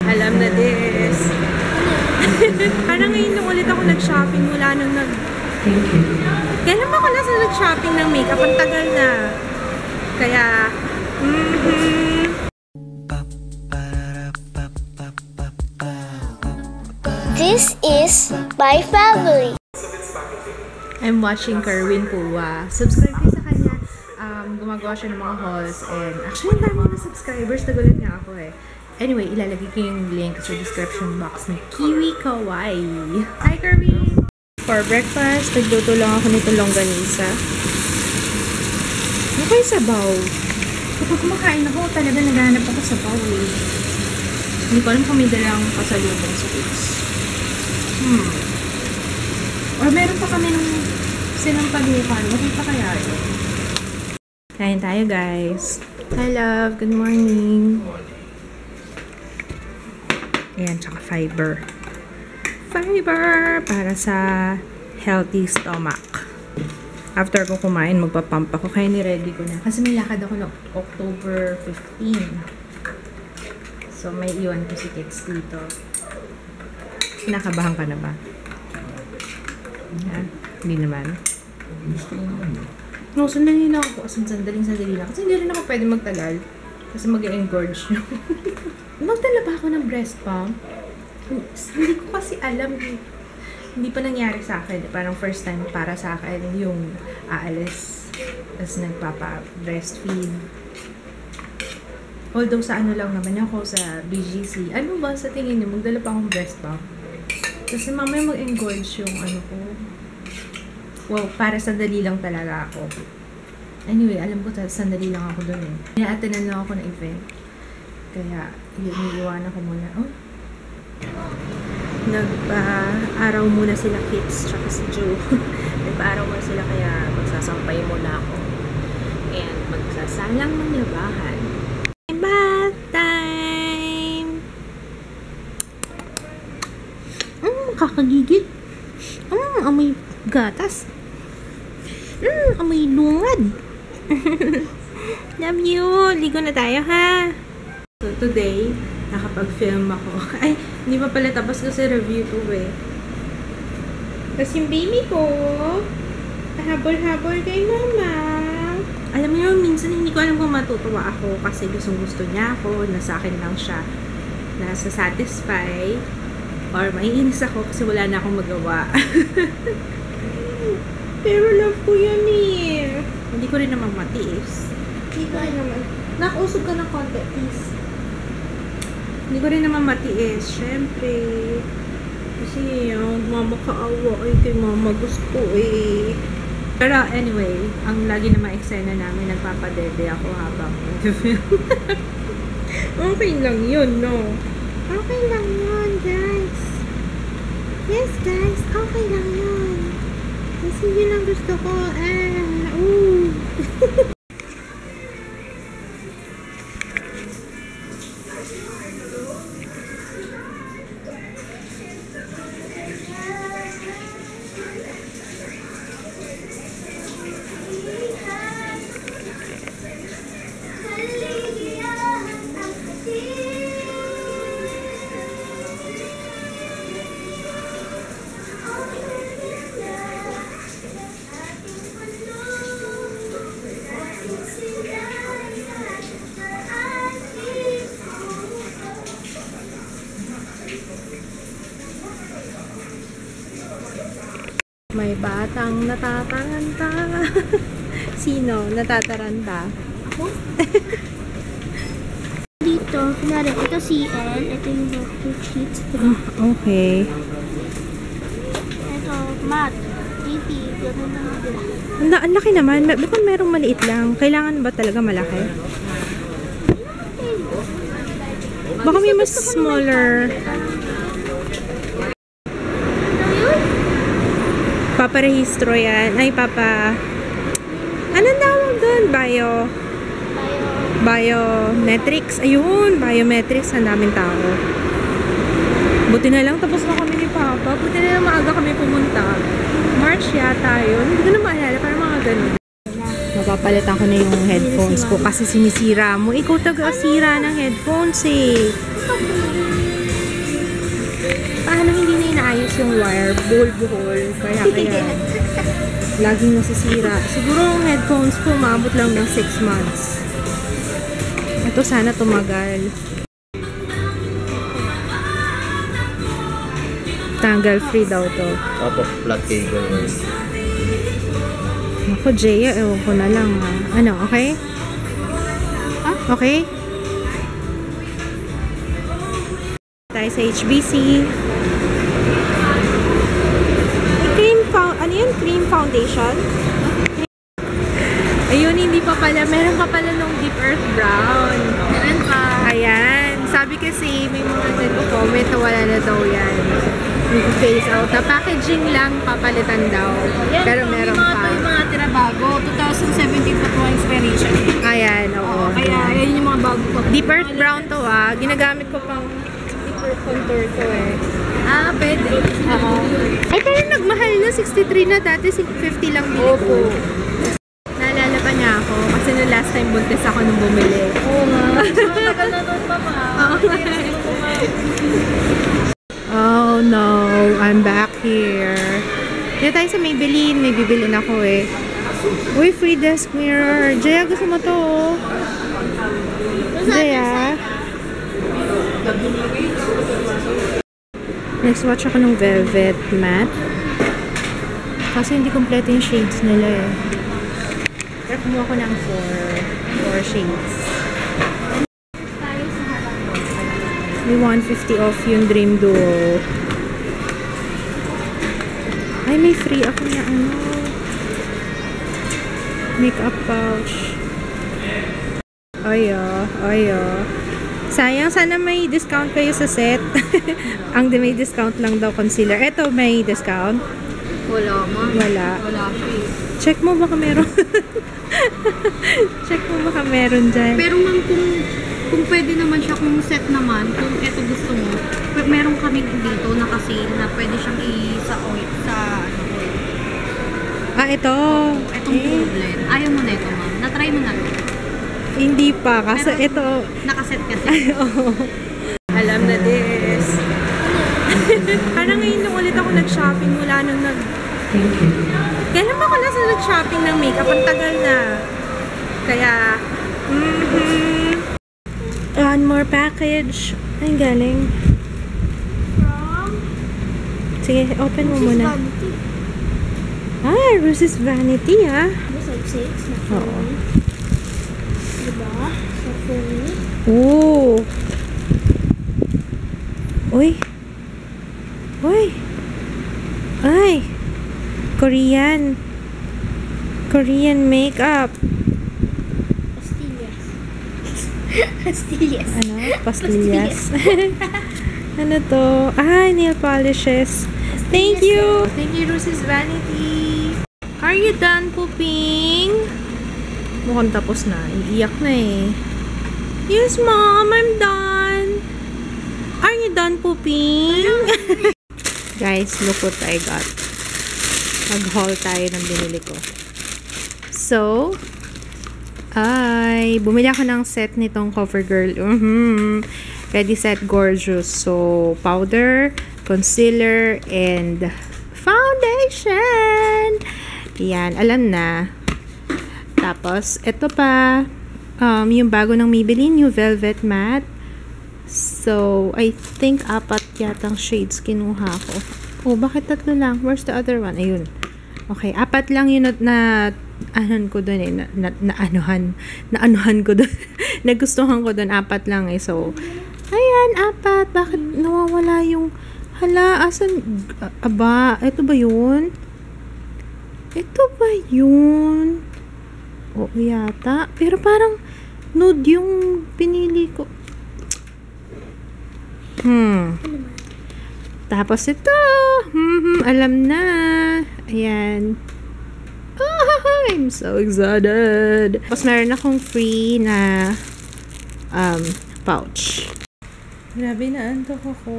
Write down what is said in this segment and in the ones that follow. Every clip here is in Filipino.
Alam na this. Parang ngayon nung ulit ako nag-shopping mula nung Kailan ba ako nasa nag-shopping ng makeup? Ang tagal na. Kaya, This is my family. I'm watching Kerwin Pua. Subscribe kayo sa kanya. Gumagawa siya ng mga hauls. And actually, ang dami na subscribers. Nagulat nga ako eh. Anyway, ilalagay ko yung link sa description box ng Kiwi Kawaii. Hi, Kerwin! For breakfast, nagluto lang ako nito longganisa. Ano kayo sabaw? Kapag kumakain ako, talaga naghahanap ako sabaw eh. Hindi ko alam kung may dalang pasalubong sa kids. Or meron pa kami ng sinampalukan. Okay pa kaya yun? Kain tayo, guys. Hi, love. Good morning. Ayan, tsaka fiber. Fiber! Para sa healthy stomach. After ko kumain, magpapump ako. Kaya ni-ready ko na. Kasi may lakad ako no October 15. So, may iwan ko si Kits dito. Kinakabahan ka na ba? Ayan. Hindi naman. No, sandali lang ako. Sandali lang. Kasi hindi rin ako pwede magtagal. Kasi mag-engorge nyo. Magdala ba ako ng breast pump? Hindi ko kasi alam. Hindi pa nangyari sa akin. Parang first time para sa akin yung aalis. Tapos nagpapa-breastfeed. Although sa ano lang naman ako sa BGC. Ano ba sa tingin niyo? Magdala pa akong breast pump. Kasi mamaya mag-engorge yung ano ko. Well, para sandali lang talaga ako. Anyway, alam ko sandali lang ako doon eh. Ina-attenan lang ako ng event. Kaya, iiwanan ko muna. Oh. Nagpa-araw muna sila Kits tsaka si Joe. Nagpa-araw muna sila kaya magsasampay muna ako. And magsasalang ng labahan. Bath time! Kakagigit. Amoy gatas. Amoy lungad. Love you. Ligo na tayo, ha? So, today, nakapag-film ako. Ay, hindi pa pala tapos kasi review to eh. Tapos yung baby ko, habol-habol kay mama. Alam mo yun, minsan hindi ko alam kung matutuwa ako kasi gusto niya ako, nasa akin lang siya. Nasa satisfy. Or maiinis ako kasi wala na akong magawa. Pero love ko yan eh. Hindi ko rin naman matiis. Hindi ko rin naman. Nakausog ka ng konti, please. Hindi ko rin naman matiis. Siyempre. Kasi yung mama kaawa. Ay, kay mama gusto eh. Pero anyway, ang lagi na ma-eksena namin, nagpapadede ako habang okay lang yun, no? Okay lang yun, guys. Yes, guys. Okay lang yun. Kasi yun ang gusto ko. May batang natataranta. Sino natataranta? Ako? Dito, kunwari, ito CL, ito yung doctor sheets. Okay. Ito, math, AP, gano'n na. Ang laki naman. Bakit merong maliit lang? Kailangan ba talaga malaki? Baka may mas smaller. Paparehistro yan. Ay, anong tawag doon? Biometrics. Ayun, biometrics. Ang daming tao. Buti na lang tapos na kami ni Papa. Buti na lang maaga kami pumunta. March yata yun. Hindi ko na maalala. Parang mga ganun. Mapapalitan ko na yung headphones ko kasi sinisira mo. Ikaw taga-sira ng headphones eh. hindi na inaayos yung wire. Buhol-buhol. Kaya. Laging nasisira. Siguro ang headphones ko, maabot lang ng 6 months. Ito sana tumagal. Tanggal free daw to. Opo, flat cable. Ako, Jaya, ewan ko na lang ha. Ano, okay? Okay? Tayo sa HBC. Ano yun? Cream foundation? Ayun, hindi pa pala. Meron ka pala nung Deep Earth Brown. Meron pa. Ayan. Sabi kasi, may mga nag-comment na wala na daw yan. Face out. Na packaging lang, papalitan daw. Pero meron pa. Yung mga tira bago. 2017 pa po ang expiration. Ayan, oo. Kaya yun yung mga bago pa. Deep Earth Brown to ginagamit ko pang Deep Earth Contour to Pwede. Oo. Ay, pero nagmahal na. 63 na. Dati 50 lang bili ko. Naalala pa niya ako. Kasi nung last time buntis ako nung bumili. Oo nga. Tagal na nun pa pa. Oh no, I'm back here. Dito tayo sa Maybelline. May bibilin ako Uy, free desk mirror. Jaya, gusto mo to Jaya? Next watch ako ng Velvet Matte. Kasi hindi kompleto yung shades nila Pero kumuha ko ng 4 shades. May 150 off yung Dream Duo. Ay, may free ako na makeup pouch. Ayo. Sayang, sana may discount kayo sa set. Ang may discount lang daw concealer. Eto, may discount? Wala ma. Wala. Wala siya Check mo baka meron. Check mo baka meron dyan. Pero ma'am, kung pwede naman siya, kung set naman, kung eto gusto mo, meron kami dito naka-sale na pwede siyang sa oil, sa oil. Ito. Etong blend. Ayaw mo na ito, ma'am. Na-try mo na ito. Hindi pa. Kasi pero, ito. Naka-set kasi. Alam na this. Parang ngayon nung ulit ako nag-shopping mula nung Kailan ba ako last na nag-shopping ng makeup? Ang tagal na. Kaya, one more package. Ay, galing. Sige, open mo muna. Rose's Vanity, This like 6 na Oo. Diba? Sa phone. Oh. Uy. Ay. Korean makeup. Pastillas. Ano? Pastillas. Ano to? Nail polishes. Thank you. Thank you, Rose's Vanity. Are you done pooping? Mukhang tapos na. Iiyak na Yes, Mom. I'm done. Are you done pooping? Guys, look what I got. Mag-haul tayo ng binili ko. So, bumili ako ng set nitong CoverGirl. Ready Set Gorgeous. So, powder, concealer, and foundation. Yan, alam na. Tapos, ito pa. Yung bago ng Maybelline, yung Velvet Matte. So, I think 4 yatang shades kinuha ko. Oh, bakit 3 lang? Where's the other one? Ayun. Okay, 4 lang yun anuhan ko dun naanuhan ko dun. Nagustuhan ko dun, 4 lang So, ayan, 4. Bakit nawawala yung, asan, ito ba yun? Oo, yata. Pero parang, nude yung pinili ko. Tapos ito. Alam na. Ayan. I'm so excited. Tapos meron akong free na pouch. Grabe na, antok ako.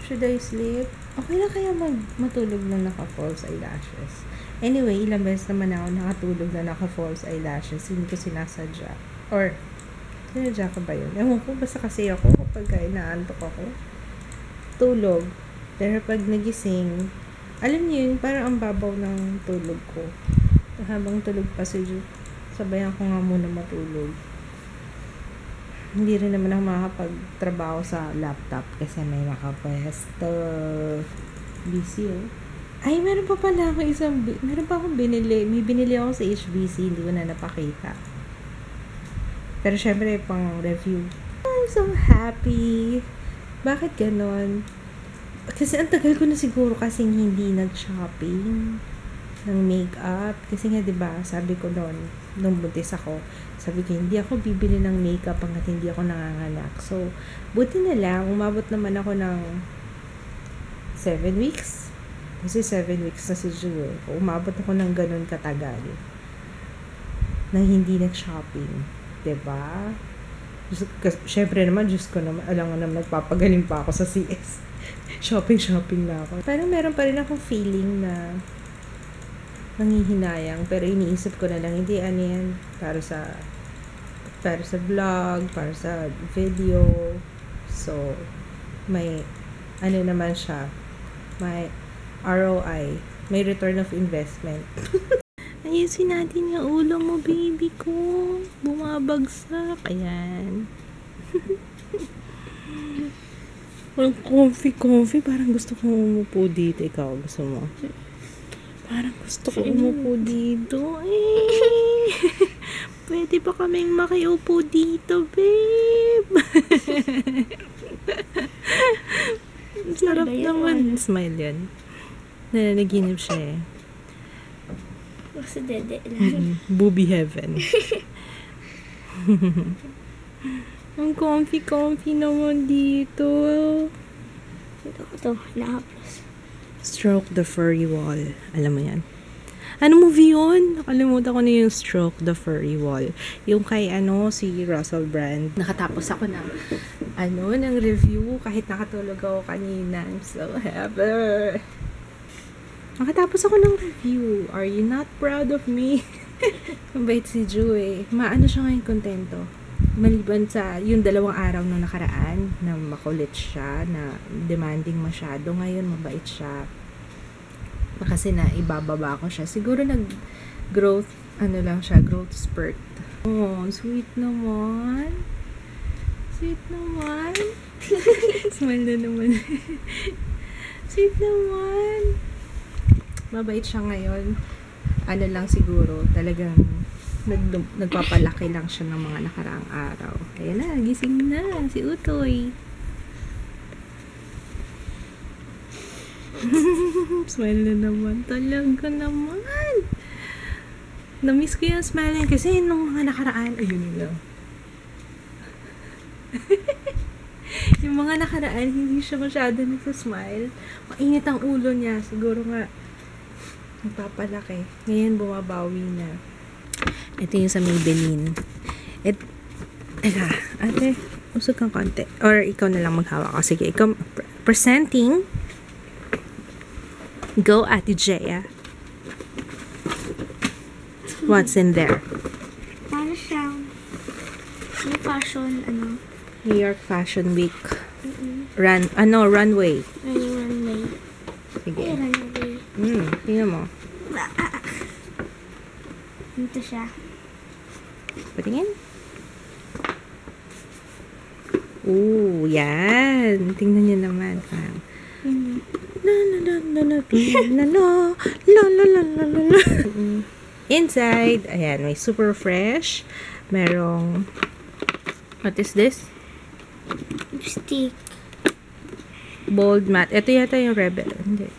Should I sleep? Okay na kaya matulog na naka-false eyelashes? Anyway, ilang beses naman ako nakatulog na naka-false eyelashes. Hindi ko sinasadya. Or, sinadya ko ba yun? Ewan ko, basta kasi ako kapag inaantok ako. tulog. Pero pag nagising, alam niyo yun, parang ang babaw ng tulog ko. Habang tulog pa si Ju, sabayan ko nga muna matulog. Hindi rin naman ako makakapagtrabaho sa laptop kasi may nakapwesto. Busy, oh. Ay, meron pa pala ako meron pa akong binili. May binili ako sa HBC, hindi ko na napakita. Pero syempre, pang review. I'm so happy. Bakit ganon? Kasi ang tagal ko na siguro kasing hindi nag-shopping ng makeup. Kasi nga, diba, sabi ko noon, nung buntis ako, sabi ko, hindi ako bibili ng makeup hanggat hindi ako nanganganak. So, buti na lang, umabot naman ako ng 7 weeks. Kasi 7 weeks na si Jewel. Umabot ako ng ganun katagal. Nang hindi nag-shopping. Diba? Syempre naman, Diyos ko naman, alam nga naman, nagpapagaling pa ako sa CS. Shopping na ako. Pero meron pa rin akong feeling na nanghihinayang. Pero iniisip ko na lang, hindi ano yan, para sa vlog, para sa video. So, may, ano naman siya, may ROI, may return of investment. Ayusin natin yung ulo mo, baby ko. Bumabagsak. Ayan. Parang comfy. Parang gusto kong umupo dito. Ikaw, gusto mo? Parang gusto ko umupo dito. Eh. Pwede ba kaming makiupo dito, babe? Sarap naman. Smile yan. Nanaginip siya eh. Kasi dede lang. Booby heaven. Ang comfy naman dito. Ito ko to, nakaplos. Stroke the furry wall. Alam mo yan? Ano movie yun? Nakalimutan ko na yung Stroke the Furry Wall. Yung kay si Russell Brand. Nakatapos ako ng review kahit nakatulog ako kanina. I'm so happy. Nakatapos ako ng review. Are you not proud of me? Mabait si Ju eh. Maano siya ngayon kontento. Maliban sa yung 2 araw na nakaraan na makulit siya, na demanding masyado. Ngayon mabait siya. Kasi na ibababa ko siya. Siguro growth spurt. Oh, sweet naman. Smile na naman. Sweet naman. Mabait siya ngayon. Ano lang siguro, talagang nagpapalaki lang siya ng mga nakaraang araw. Ayan na, gising na si Utoy. Smile na naman. Talaga naman. Na-miss ko yung smile niya kasi nung mga nakaraan, ayun lang. Yung mga nakaraan, hindi siya masyado nagsasmile. Mainit ang ulo niya. Siguro nga, nagpapalaki. Ngayon, bumabawi na. Ito yung sa Maybelline. Ate, usog kang konti. Or ikaw na lang maghawak ko. Sige, ikaw, presenting. Go, Ate Jaya. What's in there? Para siyang may fashion, New York Fashion Week. Runway. runway. Sige. Ay, runway. Tingnan mo. Dito siya. Patingin. Ooh, yan. Tingnan niyo naman. Inside, ayan, may super fresh. Merong, what is this? Lipstick. Bold matte. Ito yata yung Rebel. Hindi.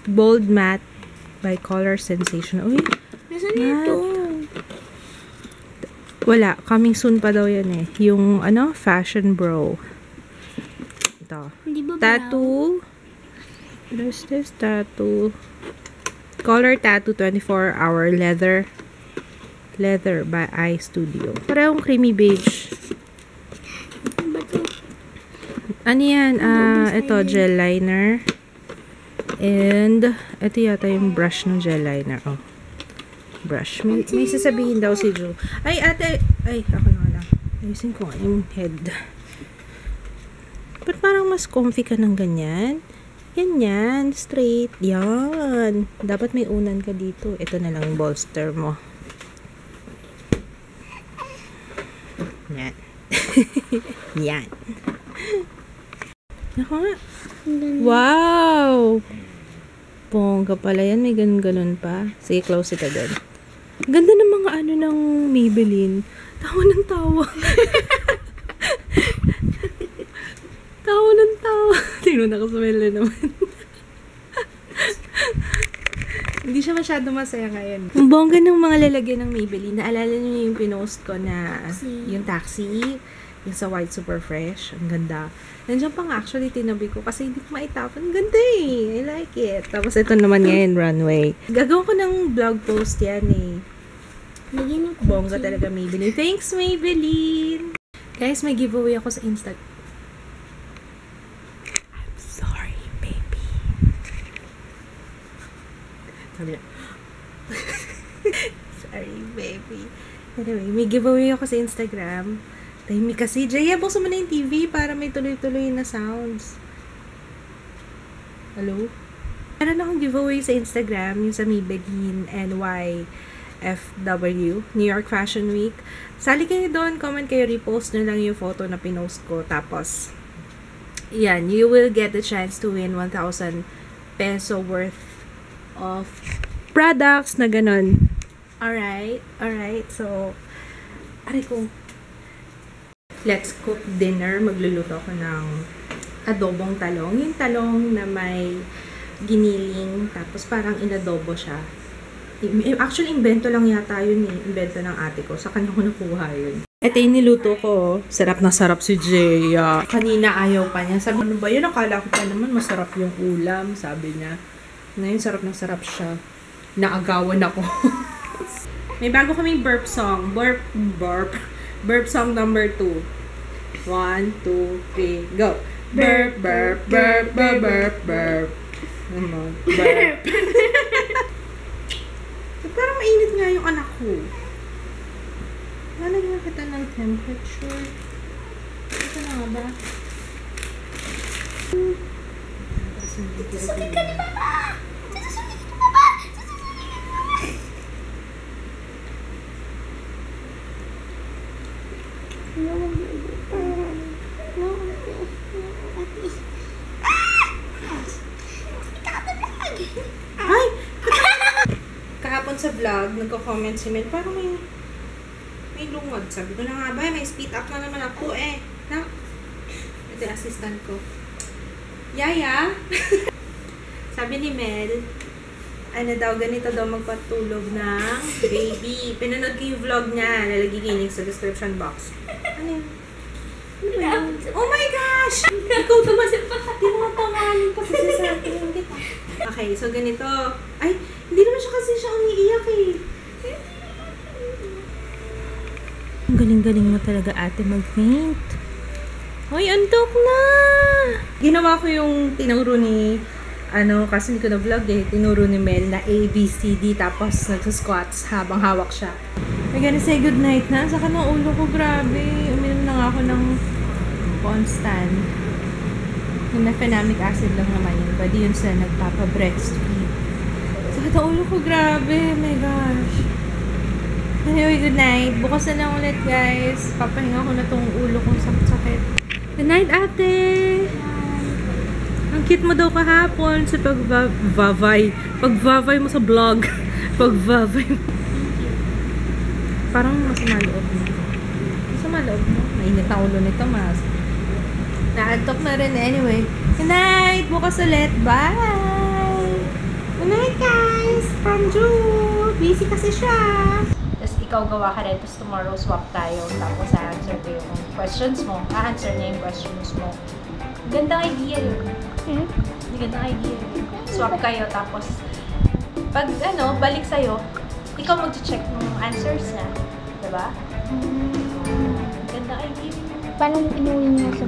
Bold matte by Color Sensation. Uy, Nasaan ito? wala. Coming soon pa daw yan eh. Yung, Fashion Bro. Ito. Hindi ba Tattoo. What is this? Tattoo. Color Tattoo 24-hour leather by Eye Studio. Parehong creamy beige. Ano ba ito? Ano yan? Ito, gel liner. And, ito yata yung brush ng gel liner. Oh. Brush. May sasabihin daw si Joe. Ay, ate! Ay, ako na lang. Ayusin ko nga yung head. But parang mas comfy ka ng ganyan. Ganyan, straight. Yan. Dapat may unan ka dito. Ito na lang yung bolster mo. Yan. Yan. Naku nga. Wow! Bongga pala yan. May ganun-ganun pa. Sige, close it agad. Ganda ng mga ano ng Maybelline. Tawa ng tawa. Tawa ng tawa. Tingnan na kasumel na naman. Hindi siya masyado masaya ngayon. Ang bongga ng mga lalagyan ng Maybelline. Naalala niyo yung pinost ko na yung taxi. Yung sa White Super Fresh. Ang ganda. Nandiyan pa nga actually tinabi ko kasi hindi ko maitapon. Ang ganda eh. I like it. Tapos ito naman ngayon, runway. Gagawin ko ng blog post yan eh. Bongga talaga Maybelline. Thanks Maybelline! Guys, may giveaway ako sa Insta. I'm sorry, baby. Sabi niya. Sorry, baby. Anyway, may giveaway ako sa Instagram. Tahimik kasi. Jaya, buksan mo na yung TV para may tuloy-tuloy na sounds. Hello? Meron akong giveaway sa Instagram, yung sa Maybelline NYFW, New York Fashion Week. Sali kayo doon, comment kayo, repost na lang yung photo na pinost ko. Tapos, yan, you will get the chance to win 1,000 peso worth of products na ganun. Alright? Alright. So, aray ko. Let's cook dinner. Magluluto ako ng adobong talong. Yung talong na may giniling, tapos parang inadobo siya. Actually, invento lang yata yun eh. Invento ng ate ko. Sa kanya ko nakuha yun. Ito yung niluto ko. Sarap na sarap si Jaya. Kanina ayaw pa niya. Sabi, ano ba yun? Akala ko pa naman masarap yung ulam. Sabi niya. Ngayon, sarap na sarap siya. Naagawan ako. May bago kaming burp song. Burp song number 2. 1, 2, 3, go! Burp, burp, burp, burp, burp, burp. Naman, burp. Parang mainit nga yung anak ko. Lalagyan kita ng temperature. Ito na nga ba? Susukit ka ni Papa! Susukit ka ni Papa! Ay! Kahapon sa vlog, nagko-comment si Mel, parang may lungod. Sabi ko na nga ba, may speed up na naman ako eh. Na? Ito yung assistant ko. Yaya? Sabi ni Mel, ano daw, ganito daw magpatulog ng baby. Pinanood ko yung vlog niya. Lalagay ko link sa description box. Ano yun? Ano yun? Oh my gosh! Ikaw tinatawanin pa kasi sa akin kita. Okay, so ganito. Ay, hindi naman siya kasi siya umiiyak eh. Ang galing-galing mo talaga ate mag-paint. Hoy, antok na! Ginawa ko yung tinuro ni kasi hindi ko na-vlog eh. Tinuro ni Mel na A, B, C, D, tapos nagsa-squats habang hawak siya. We're gonna say goodnight na. Saka ng ulo ko, grabe. Uminom na nga ako ng Constant. Yung mefenamic acid lang naman yun. Pwede yun sa nagpapa-breastfeed. Saka ng ulo ko, grabe. Oh my gosh. Anyway, goodnight. Bukas na lang ulit, guys. Papahinga ko na tong ulo kong sakit-sakit. Goodnight, ate! Ang cute mo daw kahapon sa pag-vavay. Pag-vavay mo sa vlog. Pag-vavay mo. Parang masama loob mo. Masama loob mo. Mainit na ulo nito, mas. Naantok na rin anyway. Good night! Bukas ulit. Bye! Good night, guys! From Ju! Busy kasi siya. Tapos ikaw gawa ka rin. Tapos tomorrow swap tayo. Tapos a-answer ko yung questions mo. A-answer niya yung questions mo. Gandang idea yun. Gandang idea yun. Swap kayo. Tapos pag balik sa'yo, ikaw mag-check ng answers niya. Diba? Gandang idea yun. Paano inuwi niya sa